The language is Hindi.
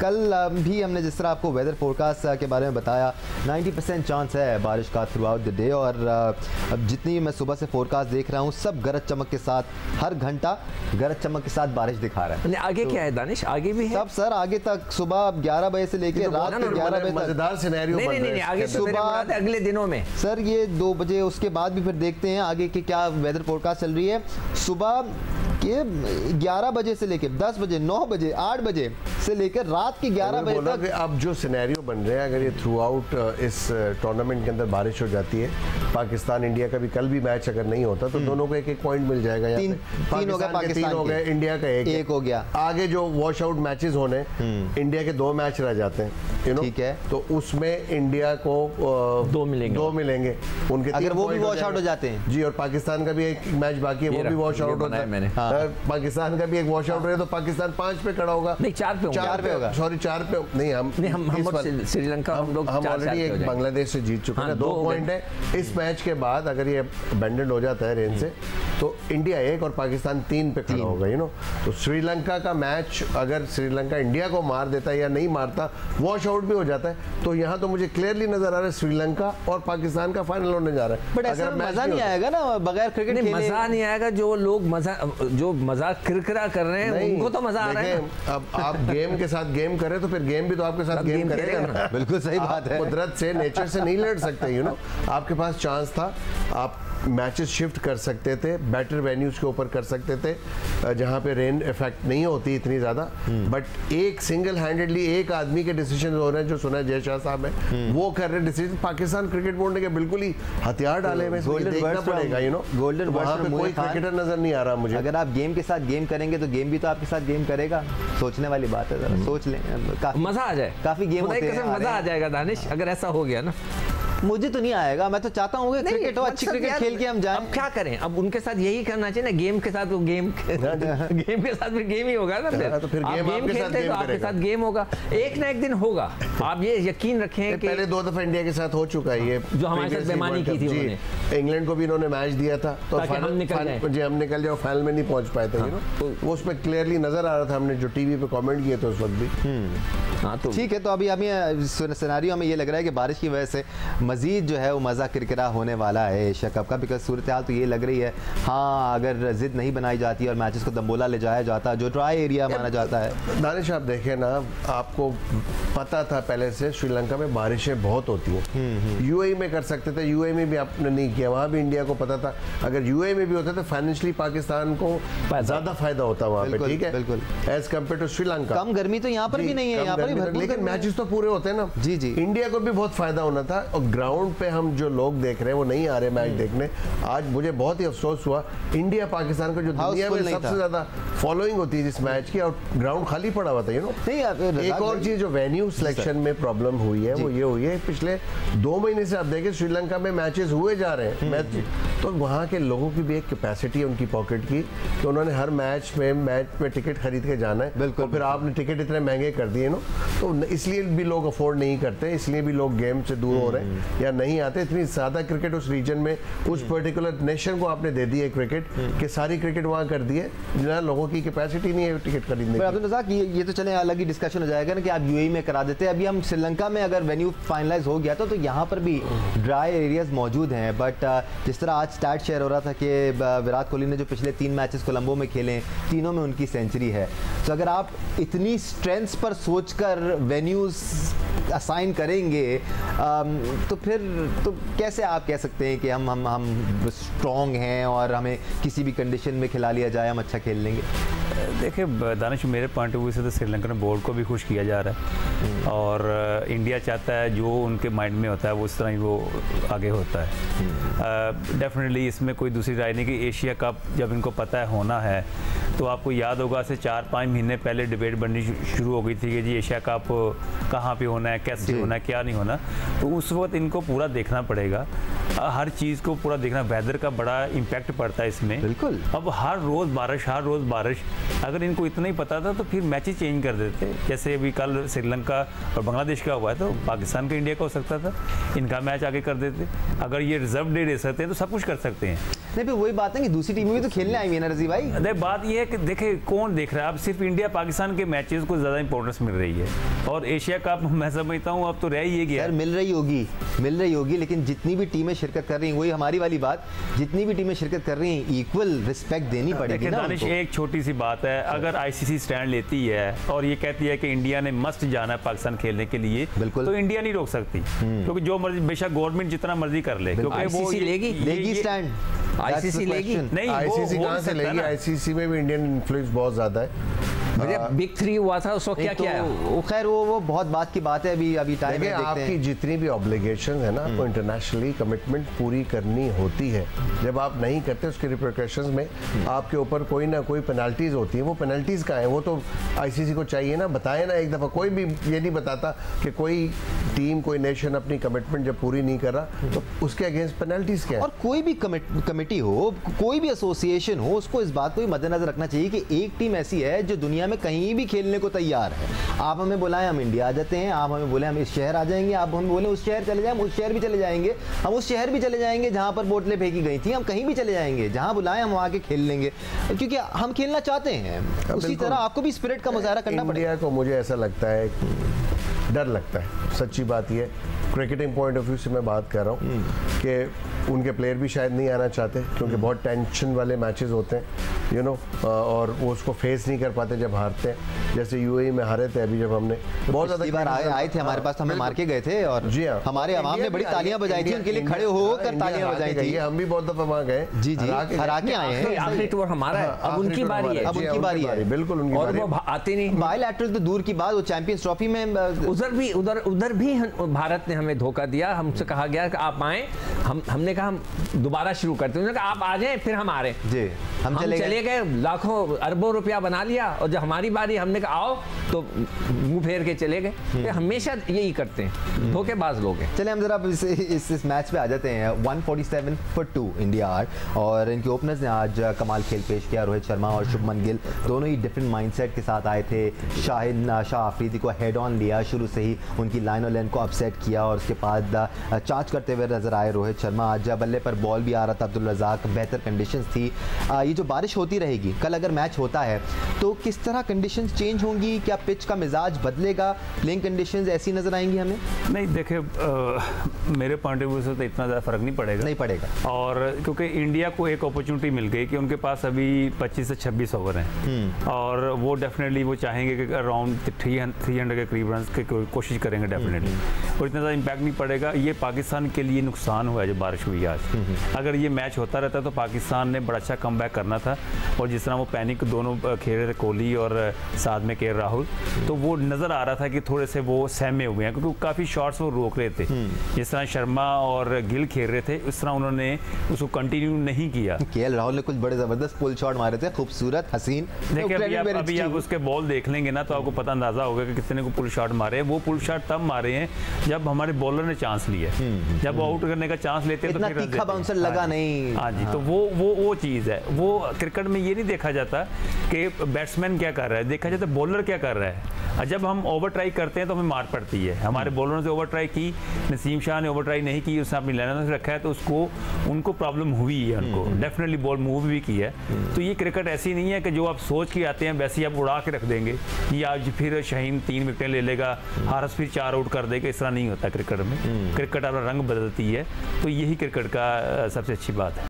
कल भी हमने जिस तरह आपको वेदर फोरकास्ट के बारे में बताया 90% चांस है बारिश का थ्रू आउट द डे, और अब जितनी मैं सुबह से फोरकास्ट देख रहा हूँ सब गरज चमक के साथ, हर घंटा गरज चमक के साथ बारिश दिखा रहा है। आगे तो क्या है दानिश, आगे भी है सब सर, आगे तक सुबह 11 बजे से लेकर रात के 11 बजे तक मजेदार सिनेरियो बन रहे हैं। आगे सुबह अगले दिनों में सर ये 2 बजे, उसके बाद भी फिर देखते हैं आगे की क्या वेदर फोरकास्ट चल रही है। सुबह के 11 बजे से लेकर 10 बजे, 9 बजे, 8 बजे से लेकर रात के 11 बजे तक अब जो सिनेरियो बन रहे हैं, अगर ये थ्रू आउट इस टूर्नामेंट के अंदर बारिश हो जाती है, पाकिस्तान इंडिया का भी कल भी मैच अगर नहीं होता तो दोनों को एक एक पॉइंट मिल जाएगा। तीन हो गए, पाकिस्तान हो गए, इंडिया का एक हो गया। आगे जो वॉश आउट मैचेस होने, इंडिया के 2 मैच रह जाते हैं, ठीक है, तो उसमें इंडिया को 2 मिलेंगे उनके, अगर वो भी वॉश आउट हो जाते हैं जी, और पाकिस्तान का भी एक मैच बाकी है, वो भी वॉश आउट होता है। पाकिस्तान का भी एक वॉश आउट रहे तो पाकिस्तान 5 पे खड़ा होगा, नहीं 4 पे होगा, सॉरी 4 पे नहीं, हम श्रीलंका हम ऑलरेडी एक बांग्लादेश से जीत चुके हैं, 2 पॉइंट है। इस मैच के बाद अगर ये अबेंडन हो जाता है रेन से तो इंडिया 1 और पाकिस्तान 3 पे खड़ा होगा, तो श्रीलंका का मैच अगर श्रीलंका इंडिया को मार देता है या नहीं मारता, वॉश आउट भी हो जाता है, तो यहाँ तो मुझे क्लियरली नजर आ रहा है श्रीलंका और पाकिस्तान का फाइनल होने जा रहा है। बट ऐसा मजा नहीं आएगा ना बगैर क्रिकेट खेले, मजा नहीं आएगा। जो लोग मजाक किरकिरा कर रहे हैं उनको तो मजा आ रहा है। अब आप गेम के साथ गेम करें तो फिर गेम भी तो आपके साथ गेम करेगा ना। बिल्कुल सही बात है, कुदरत से, नेचर से नहीं लड़ सकते, आपके पास चांस था, आप मैचेस शिफ्ट कर सकते थे, बेटर वेन्यूज के ऊपर कर सकते थे जहां पे रेन इफेक्ट नहीं होती इतनी ज्यादा, बट एक सिंगल हैंडेडली एक आदमी के डिसीजन हो रहे हैं, जो सुना जय शाह साहब है वो कर रहे डिसीजन। पाकिस्तान क्रिकेट बोर्ड ने बिल्कुल ही हथियार डाले में देखना पड़ेगा, गोल्डन वहां पे कोई क्रिकेटर नजर नहीं आ रहा मुझे। अगर आप गेम के साथ गेम करेंगे तो गेम भी तो आपके साथ गेम करेगा, सोचने वाली बात है, जरा सोच लें, मजा आ जाए, काफी गेम होते हैं, मजा आ जाएगा दानिश अगर ऐसा हो गया ना। मुझे तो नहीं आएगा, मैं तो चाहता हूँ क्रिकेट हो, अच्छी क्रिकेट खेल के हम जाएं। अब क्या करें, अब उनके साथ यही करना चाहिए ना, गेम के साथ वो गेम के साथ फिर गेम ही होगा ना, फिर आप गेम खेलते तो आपके साथ गेम होगा, एक ना एक दिन होगा, आप ये यकीन रखें कि पहले 2 दफा इंडिया के साथ हो चुका है ये, जो हमारे साथ बेईमानी की थी उन्होंने, इंग्लैंड को भी इन्होंने मैच दिया था तो हम निकल जाए, फाइनल में नहीं पहुंच पाए थे, वो उसमें क्लियरली नजर आ रहा था, हमने जो टीवी पे कमेंट किए थे उस वक्त भी। हाँ तो ठीक है, तो अभी हमें सिनेरियो में ये लग रहा है कि बारिश की वजह से मजीद जो है वो मज़ा किरकिरा होने वाला है एशिया कप का, बिकॉज सूरत हाल तो ये लग रही है, हाँ अगर जिद नहीं बनाई जाती और मैचेस को दम्बोला ले जाया जाता, जो ड्राई एरिया माना जाता है। दानिश आप देखें ना, आपको पता था पहले से श्रीलंका में बारिशें बहुत होती हैं, यूएई में कर सकते थे, यूएई में भी आपने नहीं किया, वहाँ भी इंडिया को पता था, अगर यूएई में भी होता तो फाइनेंशियली पाकिस्तान को ज़्यादा फायदा होता वहाँ पे, ठीक है, बिल्कुल एज कम्पेयर टू श्रीलंका। कम गर्मी तो यहाँ पर भी नहीं है, यहाँ पर लेकिन मैचेस तो पूरे होते हैं ना। जी जी, इंडिया को भी बहुत फायदा होना था, और ग्राउंड पे हम जो लोग देख रहे हैं वो नहीं आ रहे मैच देखने। आज मुझे बहुत ही अफसोस हुआ, इंडिया पाकिस्तान को जो दुनिया में सबसे ज्यादा फॉलोइंग होती है जिस मैच की, और ग्राउंड खाली पड़ा हुआ था, एक और चीज जो वेन्यू सिलेक्शन में प्रॉब्लम हुई है वो ये हुई है, पिछले 2 महीने से आप देखें श्रीलंका में मैचेस हुए जा रहे हैं मैच, तो वहाँ के लोगों की भी एक कैपेसिटी है उनकी पॉकेट की, तो उन्होंने हर मैच में टिकट खरीद के जाना है, बिल्कुल, फिर आपने टिकट इतने महंगे कर दिए तो इसलिए भी लोग अफोर्ड नहीं करते, इसलिए भी लोग गेम से दूर हो रहे हैं या नहीं आते। इतनी ज्यादा क्रिकेट उस रीजन में, उस पर्टिकुलर नेशन को आपने दे दी है क्रिकेट कि सारी क्रिकेट वहाँ कर दी है, जिन्हें लोगों की कैपेसिटी नहीं है टिकट खरीदने की। ये तो चले अलग ही डिस्कशन हो जाएगा ना कि आप यूएई में करा देते हैं, अभी हम श्रीलंका में अगर वेन्यू फाइनलाइज हो गया तो यहाँ पर भी ड्राई एरियाज मौजूद हैं, बट जिस तरह आज स्टैट शेयर हो रहा था कि विराट कोहली ने जो पिछले 3 मैचेस कोलंबो में खेले, तीनों में उनकी सेंचुरी है, तो अगर आप इतनी स्ट्रेंथ्स पर सोचकर वेन्यूज असाइन करेंगे तो फिर तो कैसे आप कह सकते हैं कि हम स्ट्रॉन्ग हैं और हमें किसी भी कंडीशन में खिला लिया जाए हम अच्छा खेल लेंगे? देखिए दानिश, मेरे पॉइंट ऑफ व्यू से तो श्रीलंकन बोर्ड को भी खुश किया जा रहा है, और इंडिया चाहता है जो उनके माइंड में होता है वो उस तरह ही वो आगे होता है। डेफिनेटली इसमें कोई दूसरी राय नहीं कि एशिया कप जब इनको पता है होना है, तो आपको याद होगा से 4-5 महीने पहले डिबेट बननी शुरू हो गई थी कि जी एशिया कप कहाँ पे होना है, कैसे होना है, क्या नहीं होना, तो उस वक्त इनको पूरा देखना पड़ेगा, हर चीज़ को पूरा देखना, वेदर का बड़ा इम्पैक्ट पड़ता है इसमें। बिल्कुल, अब हर रोज़ बारिश, अगर इनको इतना ही पता था तो फिर मैच ही चेंज कर देते, जैसे अभी कल श्रीलंका और बांग्लादेश का हुआ है तो पाकिस्तान का इंडिया का हो सकता था, इनका मैच आगे कर देते, अगर ये रिजर्व डे दे सकते हैं तो सब कुछ कर सकते हैं। नहीं फिर वही बात है कि दूसरी टीमें भी तो खेलने आई हुई है ना रजी भाई। बात ये है कि देखे कौन देख रहा है, अब सिर्फ इंडिया पाकिस्तान के मैचेस को ज़्यादा इंपॉर्टेंस मिल रही है, और एशिया कप मैं समझता हूँ अब तो रह ही गया। यार मिल रही होगी, लेकिन जितनी भी टीमें शिरकत कर रही हैं, वही हमारी वाली बात, जितनी भी टीमें शिरकत कर रही हैं इक्वल रिस्पेक्ट देनी पड़ेगी ना उनको। एक छोटी सी बात है, अगर आईसीसी स्टैंड लेती है और ये कहती है कि इंडिया ने मस्ट जाना है पाकिस्तान खेलने के लिए, बिल्कुल, तो इंडिया नहीं रोक सकती, क्योंकि जो मर्जी बेशक गवर्नमेंट जितना मर्जी कर ले, क्योंकि वो लेगी स्टैंड, आईसीसी लेगी नहीं, आईसीसी कहां से लेगी? आईसीसी में भी इंडियन इन्फ्लुएंस बहुत ज्यादा है। बिग 3 हुआ था उसको क्या किया? खैर वो बहुत बात की बात है, अभी टाइम है, आपकी जितनी भी ऑब्लिगेशन है ना, आपको इंटरनेशनली कमिटमेंट पूरी करनी होती है। जब आप नहीं करते उसके रिपरकशंस में आपके ऊपर कोई ना कोई पेनल्टीज होती है। वो पेनल्टीज का है, वो तो आईसीसी को चाहिए ना, बताए ना एक दफा। कोई भी ये नहीं बताता कि कोई टीम कोई नेशन अपनी कमिटमेंट जब पूरी नहीं कर रहा तो उसके अगेंस्ट पेनल्टीज क्या है। और कोई भी कमेटी हो, कोई भी एसोसिएशन हो, उसको इस बात को भी मद्देनजर रखना चाहिए कि एक टीम ऐसी है जो दुनिया में कहीं भी खेलने को तैयार है। आप हमें बुलाएं हम इंडिया आ जाते हैं, आप हमें बोले हम इस शहर आ जाएंगे, आप हमें बोले उस शहर चले जाएं, हम उस शहर भी चले जाएंगे, हम उस शहर भी चले जाएंगे जहां पर बोतलें फेंकी गई थी, हम कहीं भी चले जाएंगे, जहां बुलाएं हम वहां के खेल लेंगे, क्योंकि हम खेलना चाहते हैं। उसी तरह आपको भी स्पिरिट का मुजाहरा करना पड़ेगा। इंडिया को मुझे ऐसा लगता है, डर लगता है, सच्ची बात ये क्रिकेटिंग पॉइंट ऑफ व्यू से मैं बात कर रहा हूँ कि उनके प्लेयर भी शायद नहीं आना चाहते, क्योंकि बहुत टेंशन वाले मैचेस होते हैं, यू नो, और वो उसको फेस नहीं कर पाते जब हारते हैं। जैसे यूएई में हारे थे अभी, जब हमने बहुत ज़्यादा बार आए थे हमारे पास, हमें मार के गए थे, और जी हाँ, हमारे अवाम ने बड़ी तालियां बजाई थी, उनके लिए खड़े होकर तालियां बजाई थी। हम भी बहुत दफा वहां गए, जी हरा के आए हैं। आखिरी टूर हमारा है, अब उनकी बारी है, अब उनकी बारी है, बिल्कुल उनकी बारी। और वो आते नहीं, बायलैटरल तो दूर की बात, वो चैंपियंस ट्रॉफी में उधर भी भारत ने हमें धोखा दिया। हमसे कहा गया कि आप आए, हमने कहा हम दोबारा शुरू करते हैं, उन्होंने कहा आप आ जाएं, फिर हम आ रहे हैं। जी हम चले गए, लाखों अरबों रुपया बना लिया, और जब हमारी बारी हमने कहा आओ तो मुंह फेर के चले गए। हमेशा यही करते हैं, धोखेबाज लोग हैं। चले हम जरा इस मैच पे आ जाते हैं। 147 for 2 इंडिया आर, और इनके ओपनर्स ने आज कमाल खेल पेश किया। रोहित शर्मा और शुभमन गिल दोनों ही डिफरेंट माइंडसेट के साथ आए थे। शाह अफरीदी को हेड ऑन लिया, शुरू से ही उनकी लाइन और लेन को अपसेट किया, और उसके बाद चार्ज करते हुए नजर आए रोहित शर्मा। आज बल्ले पर बॉल भी आ रहा था अब्दुल रज़ाक, बेहतर कंडीशंस थी। ये जो बारिश होती रहेगी, कल अगर मैच होता है तो किस तरह कंडीशंस चेंज होंगी? क्या पिच का मिजाज बदलेगा? प्लेइंग कंडीशंस ऐसी नजर आएंगी हमें? नहीं देखिए, मेरे पॉइंट ऑफ व्यू से तो इतना ज़्यादा फर्क नहीं पड़ेगा, और क्योंकि इंडिया को एक अपॉर्चुनिटी मिल गई कि उनके पास अभी 25 से 26 ओवर हैं, और वो डेफिनेटली वो चाहेंगे कि अराउंड 300 के करीब रन की कोशिश करेंगे डेफिनेटली, और इतना ज़्यादा इम्पैक्ट नहीं पड़ेगा। ये पाकिस्तान के लिए नुकसान हुआ है जो बारिश हुई आज। अगर ये मैच होता रहता तो पाकिस्तान ने बड़ा अच्छा कमबैक करना था, और जिस तरह वो पैनिक दोनों खेल रहे थे, कोहली और साथ में के राहुल, तो वो नज़र आ रहा था कि थोड़े से वो सहमे हुए हैं, क्योंकि काफ़ी शॉट्स वो रोक रहे थे। जिस तरह शर्मा और गिल खेल रहे थे, उस तरह उन्होंने उसको कंटिन्यू नहीं किया। केएल राहुल ने कुछ बड़े ज़बरदस्त पुल शॉट मारे थे, खूबसूरत, हसीन। देखिए अभी आप उसके बॉल देख लेंगे ना, तो आपको पता अंदाजा होगा कि कितने को पुल शॉट मारे। वो पुल शॉट तब मारे हैं जब हमारे बॉलर ने चांस लिया, जब आउट करने का चांस लेते हैं तो इतना तीखा बाउंसर लगा नहीं। हाँ जी, तो वो चीज़ है। वो क्रिकेट में ये नहीं देखा जाता कि बैट्समैन क्या कर रहा है, देखा जाता है बॉलर क्या कर रहा है। जब हम ओवर ट्राई करते हैं तो हमें मार पड़ती है। हमारे बॉलरों से ओवर ट्राई की, नसीम शाह ने ओवर ट्राई नहीं की, उसने अपनी लाइन से रखा है, तो उनको प्रॉब्लम हुई है, उनको डेफिनेटली बॉल मूव भी की है। तो ये क्रिकेट ऐसी नहीं है कि जो आप सोच के आते हैं वैसे ही आप उड़ा के रख देंगे, या आज फिर शाहीन 3 विकेटें ले लेगा, हारिस फिर 4 आउट कर देगा। इस तरह नहीं होता क्रिकेट में। क्रिकेट अपना रंग बदलती है, तो यही क्रिकेट का सबसे अच्छी बात है।